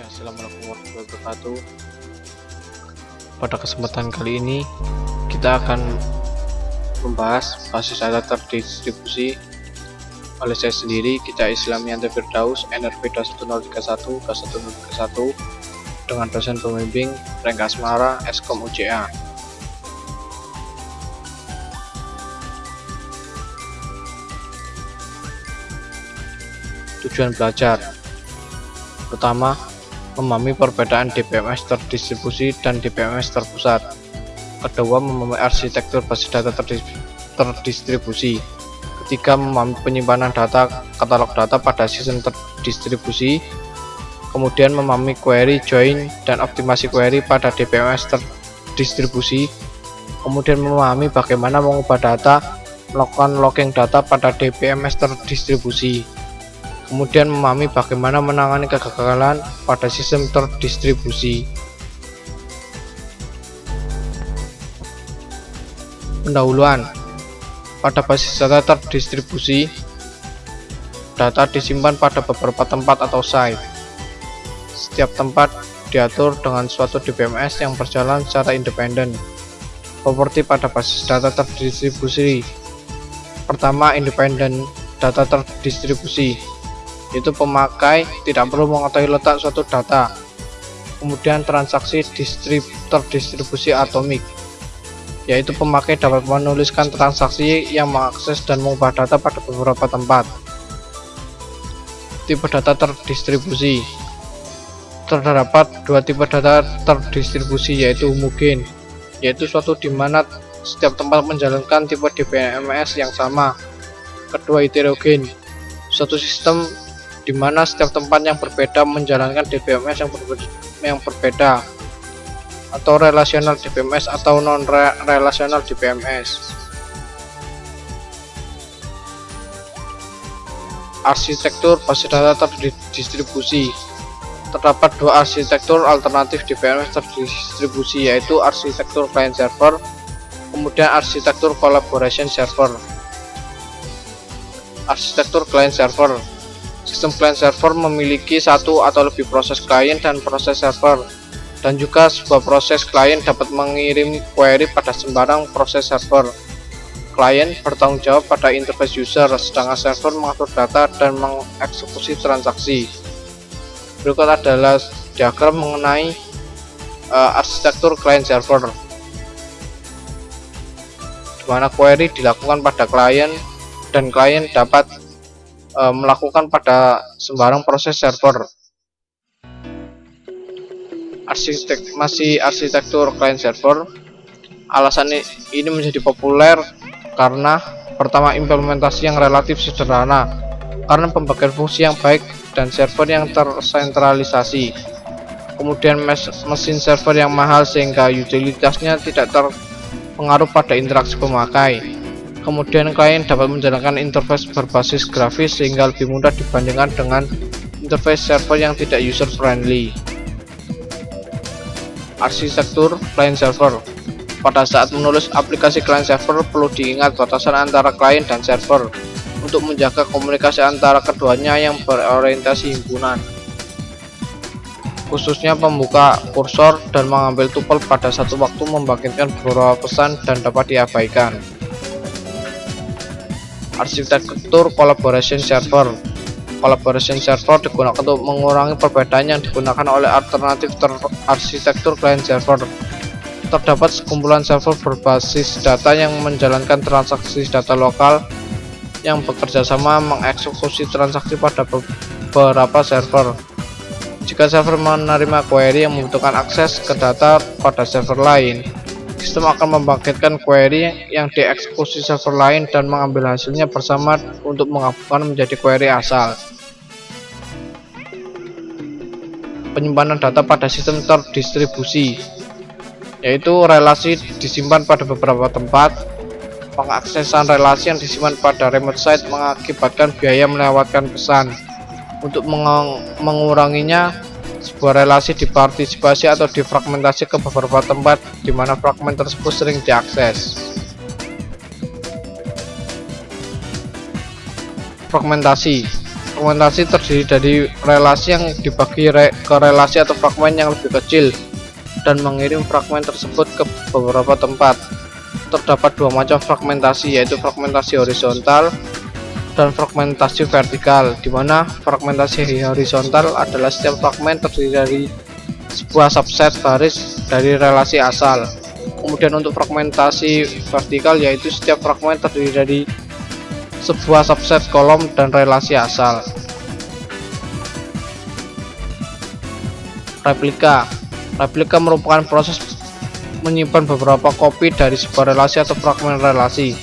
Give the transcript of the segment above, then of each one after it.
Assalamualaikum warahmatullahi wabarakatuh. Pada kesempatan kali ini kita akan membahas basis data terdistribusi oleh saya sendiri, Kita Islamianto Firdaus, NRP 21031 21031 dengan dosen pembimbing Rank Asmara Eskom UJA. Tujuan belajar: pertama, memahami perbedaan DBMS terdistribusi dan DBMS terpusat. Kedua, memahami arsitektur basis data terdistribusi. Ketiga, memahami penyimpanan data katalog data pada sistem terdistribusi. Kemudian memahami query, join, dan optimasi query pada DBMS terdistribusi. Kemudian memahami bagaimana mengubah data, melakukan logging data pada DBMS terdistribusi. Kemudian memahami bagaimana menangani kegagalan pada sistem terdistribusi. Pendahuluan: pada basis data terdistribusi, data disimpan pada beberapa tempat atau site. Setiap tempat diatur dengan suatu DBMS yang berjalan secara independen. Properti pada basis data terdistribusi: pertama, independen data terdistribusi, yaitu pemakai tidak perlu mengetahui letak suatu data. Kemudian transaksi terdistribusi atomik, yaitu pemakai dapat menuliskan transaksi yang mengakses dan mengubah data pada beberapa tempat. Tipe data terdistribusi: terdapat dua tipe data terdistribusi, yaitu homogen, yaitu suatu di mana setiap tempat menjalankan tipe DBMS yang sama. Kedua, heterogen, suatu sistem di mana setiap tempat yang berbeda menjalankan DBMS yang berbeda, atau relasional DBMS atau non-relasional DBMS. Arsitektur basis data terdistribusi: terdapat dua arsitektur alternatif DBMS terdistribusi, yaitu arsitektur client server, kemudian arsitektur collaboration server. Arsitektur client server: sistem client server memiliki satu atau lebih proses klien dan proses server, dan juga sebuah proses klien dapat mengirim query pada sembarang proses server. Klien bertanggung jawab pada interface user, sedangkan server mengatur data dan mengeksekusi transaksi. Berikut adalah diagram mengenai arsitektur client server, di mana query dilakukan pada klien dan klien dapat melakukan pada sembarang proses server. Arsitektur client server. Alasan ini menjadi populer karena pertama, implementasi yang relatif sederhana karena pembagian fungsi yang baik dan server yang tersentralisasi. Kemudian mesin server yang mahal sehingga utilitasnya tidak terpengaruh pada interaksi pemakai. Kemudian klien dapat menjalankan interface berbasis grafis sehingga lebih mudah dibandingkan dengan interface server yang tidak user friendly. Arsitektur client server. Pada saat menulis aplikasi client server perlu diingat batasan antara klien dan server untuk menjaga komunikasi antara keduanya yang berorientasi himpunan, khususnya pembuka kursor dan mengambil tupel pada satu waktu membangkitkan beberapa pesan dan dapat diabaikan. Arsitektur collaboration server. Collaboration server digunakan untuk mengurangi perbedaan yang digunakan oleh alternatif arsitektur client server. Terdapat sekumpulan server berbasis data yang menjalankan transaksi data lokal yang bekerja sama mengeksekusi transaksi pada beberapa server. Jika server menerima query yang membutuhkan akses ke data pada server lain, sistem akan membangkitkan query yang dieksekusi server lain dan mengambil hasilnya bersama untuk menggabungkan menjadi query asal. Penyimpanan data pada sistem terdistribusi, yaitu relasi disimpan pada beberapa tempat. Pengaksesan relasi yang disimpan pada remote site mengakibatkan biaya melewatkan pesan. Untuk menguranginya, sebuah relasi dipartisipasi atau difragmentasi ke beberapa tempat di mana fragmen tersebut sering diakses. Fragmentasi. fragmentasi terdiri dari relasi yang dibagi ke relasi atau fragmen yang lebih kecil dan mengirim fragmen tersebut ke beberapa tempat. Terdapat dua macam fragmentasi, yaitu fragmentasi horizontal dan fragmentasi vertikal, di mana fragmentasi horizontal adalah setiap fragmen terdiri dari sebuah subset baris dari relasi asal. Kemudian untuk fragmentasi vertikal, yaitu setiap fragmen terdiri dari sebuah subset kolom dan relasi asal. Replika merupakan proses menyimpan beberapa kopi dari sebuah relasi atau fragmen relasi.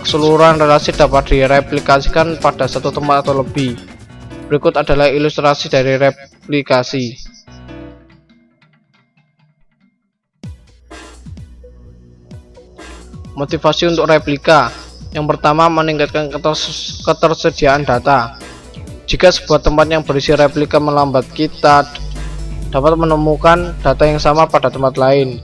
Keseluruhan relasi dapat direplikasikan pada satu tempat atau lebih. Berikut adalah ilustrasi dari replikasi. Motivasi untuk replika. Yang pertama, meningkatkan ketersediaan data. Jika sebuah tempat yang berisi replika melambat, kita dapat menemukan data yang sama pada tempat lain.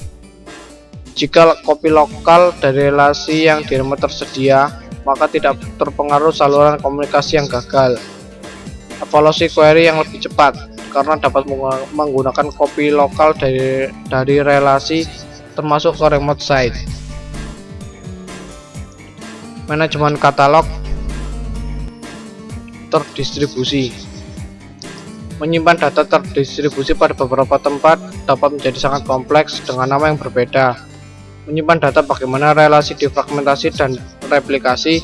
Jika kopi lokal dari relasi yang di remote tersedia, maka tidak terpengaruh saluran komunikasi yang gagal. Evaluasi query yang lebih cepat, karena dapat menggunakan kopi lokal dari relasi termasuk ke remote site. Manajemen katalog terdistribusi. Menyimpan data terdistribusi pada beberapa tempat dapat menjadi sangat kompleks dengan nama yang berbeda. Menyimpan data bagaimana relasi difragmentasi dan replikasi,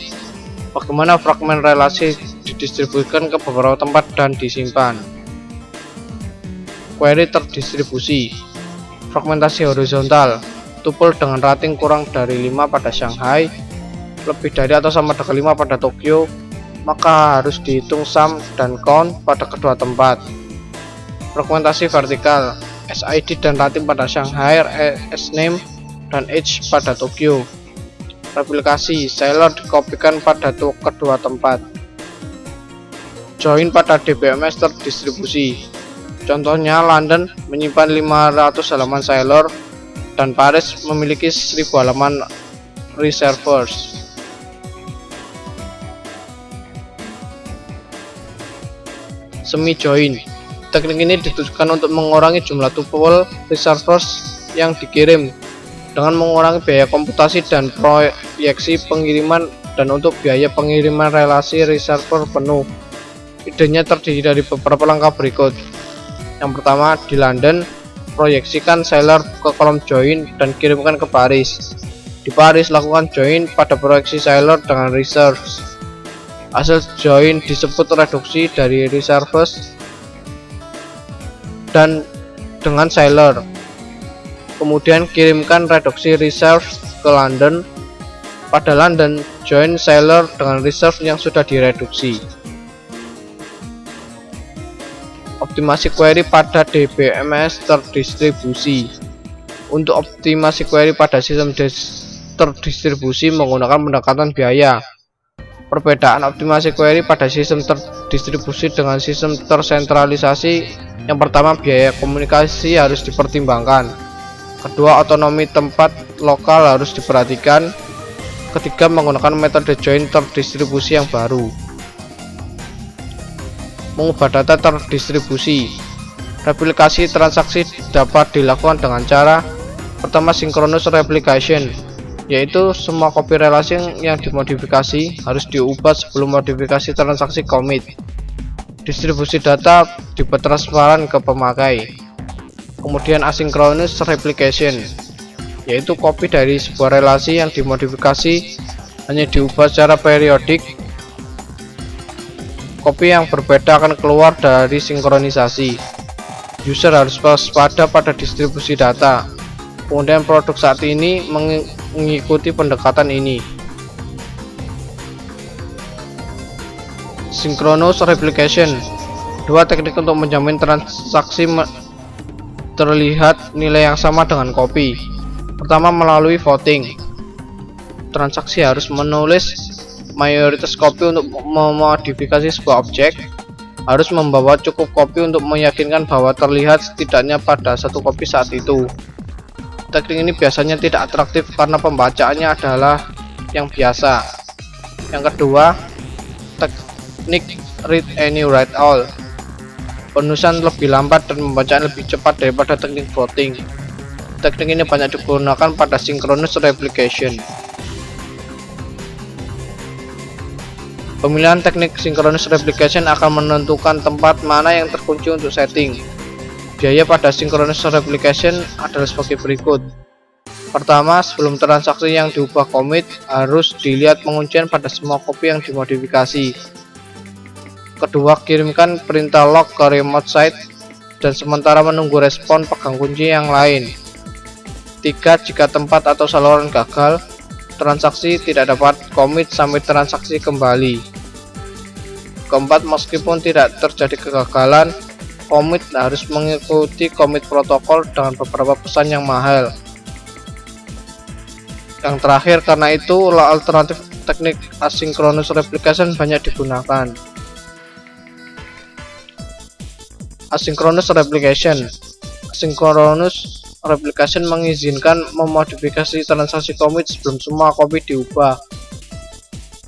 bagaimana fragmen relasi didistribusikan ke beberapa tempat dan disimpan. Query terdistribusi. Fragmentasi horizontal. Tuple dengan rating kurang dari 5 pada Shanghai, lebih dari atau sama dengan 5 pada Tokyo, maka harus dihitung sum dan count pada kedua tempat. Fragmentasi vertikal. SID dan rating pada Shanghai, sname dan age pada Tokyo. Replikasi. Seller dikopikan pada kedua tempat. Join pada DBMS terdistribusi. Contohnya, London menyimpan 500 halaman seller dan Paris memiliki 1000 halaman reservers. Semi join. Teknik ini ditujukan untuk mengurangi jumlah tuple reservers yang dikirim dengan mengurangi biaya komputasi dan proyeksi pengiriman dan untuk biaya pengiriman relasi reserver penuh. Idenya terdiri dari beberapa langkah berikut. Yang pertama, di London, proyeksikan seller ke kolom join dan kirimkan ke Paris. Di Paris, lakukan join pada proyeksi seller dengan reserves. Hasil join disebut reduksi dari reserves dan dengan seller. Kemudian kirimkan reduksi reserves ke London. Pada London, join seller dengan reserve yang sudah direduksi. Optimasi query pada DBMS terdistribusi. Untuk optimasi query pada sistem terdistribusi menggunakan pendekatan biaya. Perbedaan optimasi query pada sistem terdistribusi dengan sistem tersentralisasi. Yang pertama, biaya komunikasi harus dipertimbangkan. Kedua, otonomi tempat lokal harus diperhatikan. Ketiga, menggunakan metode join terdistribusi yang baru. Mengubah data terdistribusi. Replikasi transaksi dapat dilakukan dengan cara pertama, synchronous replication, yaitu semua kopi relasi yang dimodifikasi harus diubah sebelum modifikasi transaksi commit. Distribusi data dibuat transparan ke pemakai. Kemudian asynchronous replication, yaitu kopi dari sebuah relasi yang dimodifikasi hanya diubah secara periodik. Kopi yang berbeda akan keluar dari sinkronisasi. User harus waspada pada distribusi data. Kemudian produk saat ini mengikuti pendekatan ini. Synchronous replication. Dua teknik untuk menjamin transaksi terlihat nilai yang sama dengan kopi. Pertama, melalui voting. Transaksi harus menulis mayoritas kopi untuk memodifikasi sebuah objek, harus membawa cukup kopi untuk meyakinkan bahwa terlihat setidaknya pada satu kopi saat itu. Teknik ini biasanya tidak atraktif karena pembacaannya adalah yang biasa. Yang kedua, teknik read any write all. Penulisan lebih lambat dan pembacaan lebih cepat daripada teknik voting. Teknik ini banyak digunakan pada synchronous replication. Pemilihan teknik synchronous replication akan menentukan tempat mana yang terkunci untuk setting. Biaya pada synchronous replication adalah sebagai berikut. Pertama, sebelum transaksi yang diubah commit, harus dilihat penguncian pada semua kopi yang dimodifikasi. Kedua, kirimkan perintah log ke remote site dan sementara menunggu respon pegang kunci yang lain. Tiga, jika tempat atau saluran gagal, transaksi tidak dapat commit sampai transaksi kembali. Keempat, meskipun tidak terjadi kegagalan, commit harus mengikuti commit protokol dengan beberapa pesan yang mahal. Yang terakhir, karena itu alternatif teknik asynchronous replication banyak digunakan. Asynchronous replication. Asynchronous replication mengizinkan memodifikasi transaksi commit sebelum semua kopi diubah.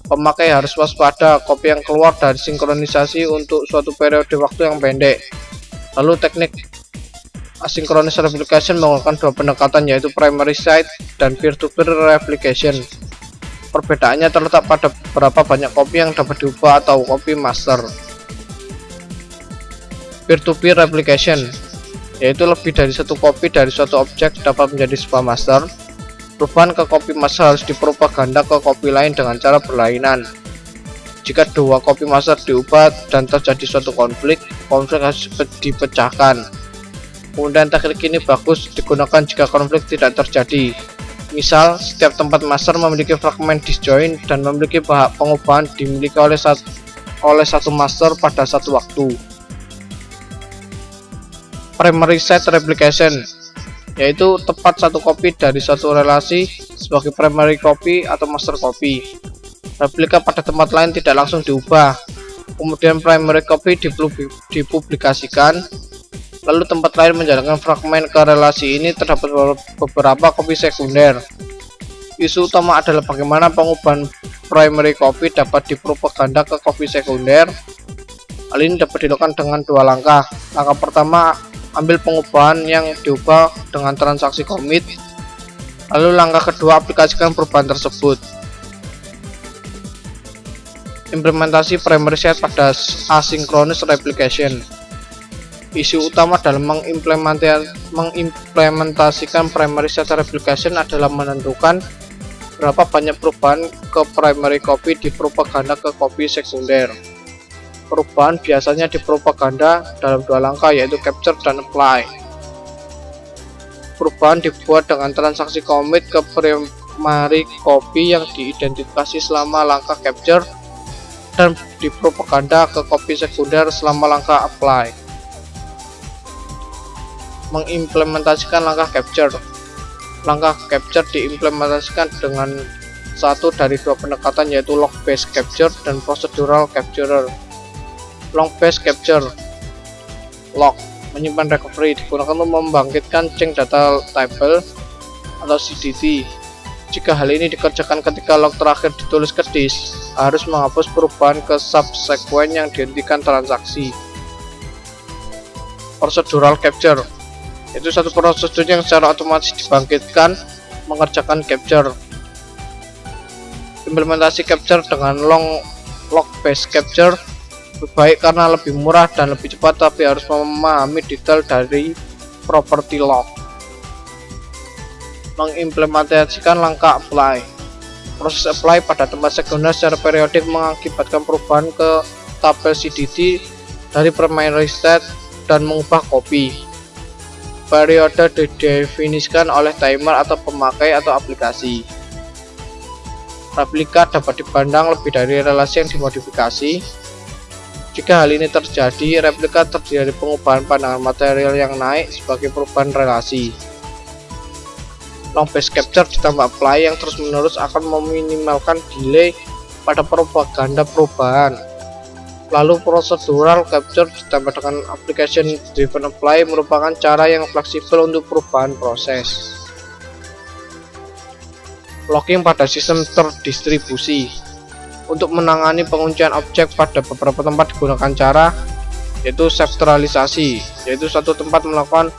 Pemakai harus waspada kopi yang keluar dari sinkronisasi untuk suatu periode waktu yang pendek. Lalu teknik asynchronous replication menggunakan dua pendekatan, yaitu primary site dan peer-to-peer replication. Perbedaannya terletak pada berapa banyak kopi yang dapat diubah atau kopi master. Peer-to-peer replication, yaitu lebih dari satu kopi dari suatu objek dapat menjadi sebuah master. Perubahan ke kopi master harus dipropaganda ke kopi lain dengan cara berlainan. Jika dua kopi master diubah dan terjadi suatu konflik harus dipecahkan. Kemudian teknik ini bagus digunakan jika konflik tidak terjadi. Misal, setiap tempat master memiliki fragmen disjoint dan memiliki pengubahan dimiliki oleh satu master pada satu waktu. Primary site replication, yaitu tepat satu kopi dari suatu relasi sebagai primary copy atau master copy. Replika pada tempat lain tidak langsung diubah, kemudian primary copy dipublikasikan, lalu tempat lain menjalankan fragmen ke relasi ini. Terdapat beberapa kopi sekunder. Isu utama adalah bagaimana pengubahan primary copy dapat dipropaganda ke kopi sekunder. Hal ini dapat dilakukan dengan dua langkah. Langkah pertama, ambil pengubahan yang diubah dengan transaksi commit. Lalu langkah kedua, aplikasikan perubahan tersebut. Implementasi primary site pada asynchronous replication. Isu utama dalam mengimplementasikan primary site replication adalah menentukan berapa banyak perubahan ke primary copy dipropaganda ke kopi sekunder. Perubahan biasanya dipropaganda dalam dua langkah, yaitu capture dan apply. Perubahan dibuat dengan transaksi commit ke primary copy yang diidentifikasi selama langkah capture dan dipropaganda ke kopi sekunder selama langkah apply. Mengimplementasikan langkah capture. Langkah capture diimplementasikan dengan satu dari dua pendekatan, yaitu log based capture dan procedural capture. Long based capture, log menyimpan recovery, digunakan untuk membangkitkan change data table atau CDT. Jika hal ini dikerjakan ketika log terakhir ditulis ke disk, harus menghapus perubahan ke subsequent yang dihentikan transaksi. Procedural capture, itu satu prosedur yang secara otomatis dibangkitkan mengerjakan capture. Implementasi capture dengan log based capture baik karena lebih murah dan lebih cepat, tapi harus memahami detail dari property log. Mengimplementasikan langkah apply. Proses apply pada tempat sekunder secara periodik mengakibatkan perubahan ke tabel CDT dari primary state dan mengubah kopi. Periode didefinisikan oleh timer atau pemakai atau aplikasi. Replika dapat dipandang lebih dari relasi yang dimodifikasi. Jika hal ini terjadi, replika terdiri dari pengubahan pandangan material yang naik sebagai perubahan relasi. Long based capture ditambah apply yang terus-menerus akan meminimalkan delay pada propaganda perubahan. Lalu procedural capture ditambah dengan application driven apply merupakan cara yang fleksibel untuk perubahan proses. Logging pada sistem terdistribusi. Untuk menangani penguncian objek pada beberapa tempat digunakan cara yaitu sektoralisasi, yaitu suatu tempat melakukan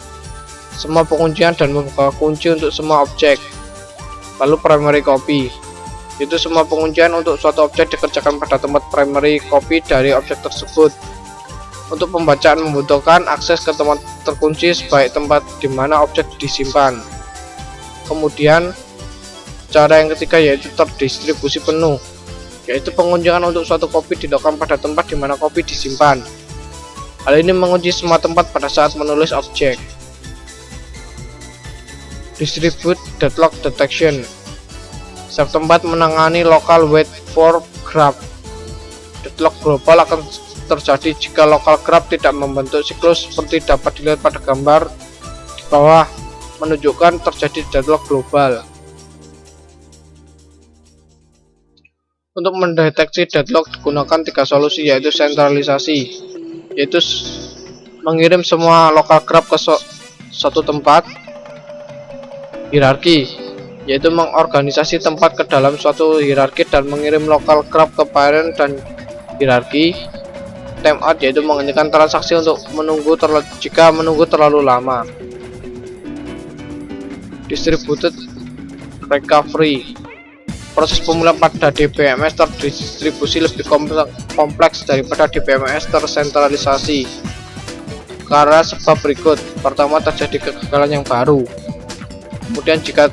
semua penguncian dan membuka kunci untuk semua objek. Lalu primary copy, yaitu semua penguncian untuk suatu objek dikerjakan pada tempat primary copy dari objek tersebut. Untuk pembacaan membutuhkan akses ke tempat terkunci sebaik tempat di mana objek disimpan. Kemudian cara yang ketiga yaitu terdistribusi penuh, yaitu penguncian untuk suatu kopi dilakukan pada tempat di mana kopi disimpan. Hal ini mengunci semua tempat pada saat menulis objek. Distribute deadlock detection, setiap tempat menangani local wait for graph. Deadlock global akan terjadi jika local graph tidak membentuk siklus seperti dapat dilihat pada gambar di bawah, menunjukkan terjadi deadlock global. Untuk mendeteksi deadlock digunakan 3 solusi, yaitu sentralisasi, yaitu mengirim semua local graph ke suatu tempat. Hierarki, yaitu mengorganisasi tempat ke dalam suatu hierarki dan mengirim local graph ke parent dan hierarki. Timeout, yaitu menghentikan transaksi untuk jika menunggu terlalu lama. Distributed recovery, proses pemulihan pada DBMS terdistribusi lebih kompleks daripada DBMS tersentralisasi karena sebab berikut. Pertama, terjadi kegagalan yang baru. Kemudian jika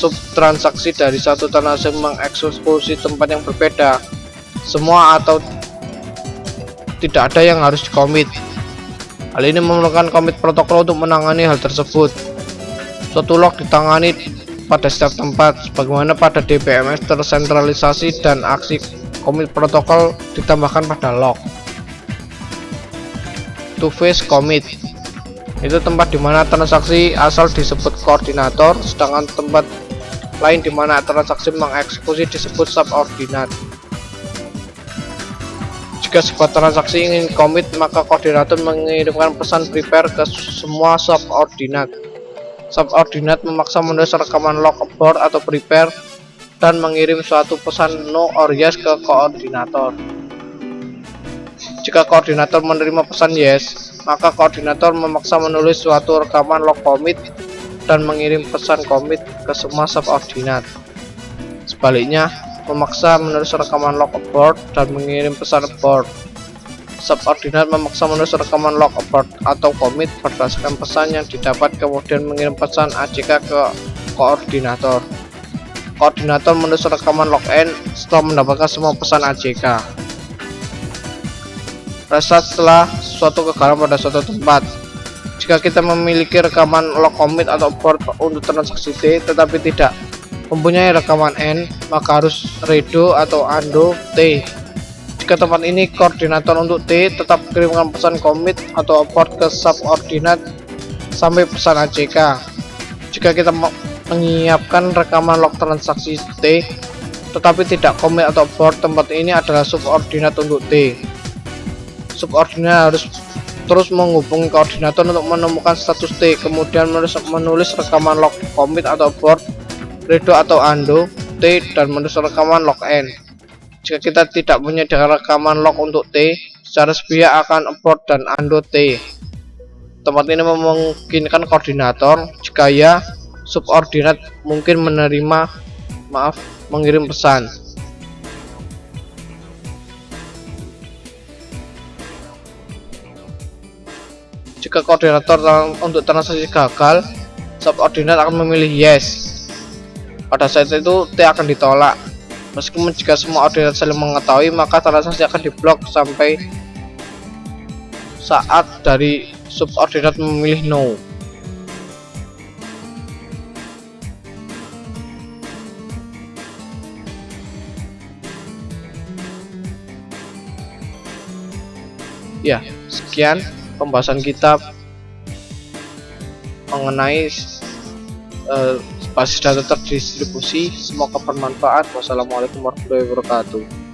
subtransaksi dari satu transaksi mengeksekusi tempat yang berbeda, semua atau tidak ada yang harus dikomit. Hal ini memerlukan komit protokol untuk menangani hal tersebut. Suatu lock ditangani pada setiap tempat, sebagaimana pada DBMS tersentralisasi, dan aksi komit protokol ditambahkan pada lock. Two-phase commit, itu tempat di mana transaksi asal disebut koordinator, sedangkan tempat lain di mana transaksi mengeksekusi disebut subordinate. Jika sebuah transaksi ingin commit, maka koordinator mengirimkan pesan prepare ke semua subordinate. Subordinate memaksa menulis rekaman log abort atau prepare dan mengirim suatu pesan no or yes ke koordinator. Jika koordinator menerima pesan yes, maka koordinator memaksa menulis suatu rekaman log commit dan mengirim pesan commit ke semua subordinate. Sebaliknya, memaksa menulis rekaman log abort dan mengirim pesan abort. Subordinate memaksa menulis rekaman log abort atau commit berdasarkan pesan yang didapat, kemudian mengirim pesan ACK ke koordinator. Koordinator menulis rekaman log N setelah mendapatkan semua pesan ACK. Restart setelah suatu kegagalan pada suatu tempat. Jika kita memiliki rekaman log commit atau abort untuk transaksi T tetapi tidak mempunyai rekaman N, maka harus redo atau undo T. Jika tempat ini koordinator untuk T, tetap kirimkan pesan commit atau abort ke subordinate sampai pesan ACK. Jika kita menyiapkan rekaman log transaksi T tetapi tidak commit atau abort, tempat ini adalah subordinate untuk T. Subordinate harus terus menghubungi koordinator untuk menemukan status T, kemudian menulis rekaman log commit atau abort, redo atau undo T, dan menulis rekaman log N. Jika kita tidak punya rekaman log untuk T, secara sepihak akan abort dan undo T. Tempat ini memungkinkan koordinator, jika ya, subordinate mungkin mengirim pesan. Jika koordinator untuk transaksi gagal, subordinate akan memilih yes. Pada saat itu T akan ditolak. Meskipun jika semua ordinat saling mengetahui, maka transaksi akan diblok sampai saat dari subordinat memilih no. Ya, sekian pembahasan kita mengenai basis data terdistribusi. Semoga bermanfaat. Wassalamualaikum warahmatullahi wabarakatuh.